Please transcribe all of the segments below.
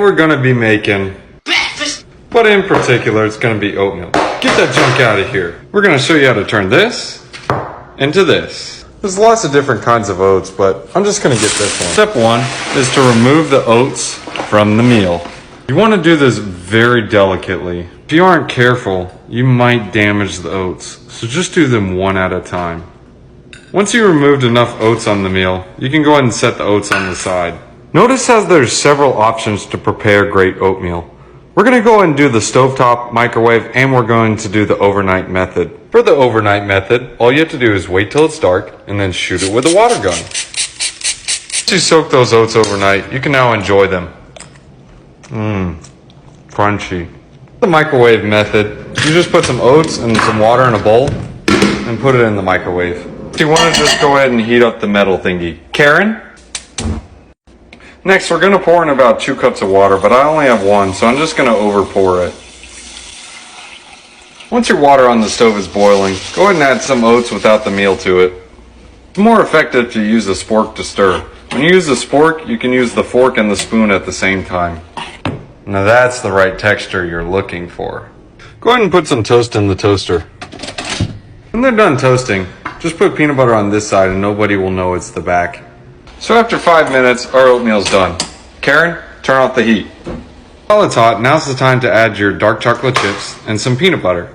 we're gonna be making breakfast. But in particular, it's gonna be oatmeal. Get that junk out of here. We're gonna show you how to turn this into this. There's lots of different kinds of oats, but I'm just gonna get this one. Step one is to remove the oats from the meal. You wanna do this very delicately. If you aren't careful, you might damage the oats, so just do them one at a time. Once you removed enough oats on the meal, you can go ahead and set the oats on the side. Notice how there's several options to prepare great oatmeal. We're going to go ahead and do the stovetop, microwave, and we're going to do the overnight method. For the overnight method, all you have to do is wait till it's dark and then shoot it with a water gun. Once you soak those oats overnight, you can now enjoy them. Crunchy. The microwave method, you just put some oats and some water in a bowl and put it in the microwave. You want to just go ahead and heat up the metal thingy. Karen? Next, we're going to pour in about 2 cups of water, but I only have 1, so I'm just going to over pour it. Once your water on the stove is boiling, go ahead and add some oats without the meal to it. It's more effective to use a spork to stir. When you use the spork, you can use the fork and the spoon at the same time. Now that's the right texture you're looking for. Go ahead and put some toast in the toaster. When they're done toasting, just put peanut butter on this side and nobody will know it's the back. So after 5 minutes, our oatmeal's done. Karen, turn off the heat. While it's hot, now's the time to add your dark chocolate chips and some peanut butter.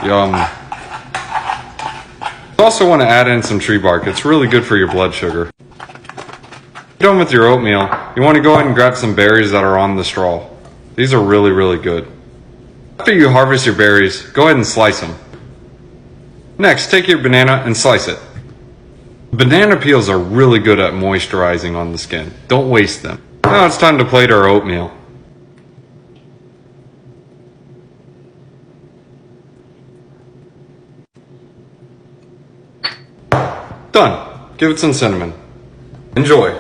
Yum. You also want to add in some tree bark. It's really good for your blood sugar. Done with your oatmeal, you want to go ahead and grab some berries that are on the straw. These are really, really good. After you harvest your berries, go ahead and slice them. Next, take your banana and slice it. Banana peels are really good at moisturizing on the skin. Don't waste them. Now it's time to plate our oatmeal. Done. Give it some cinnamon. Enjoy.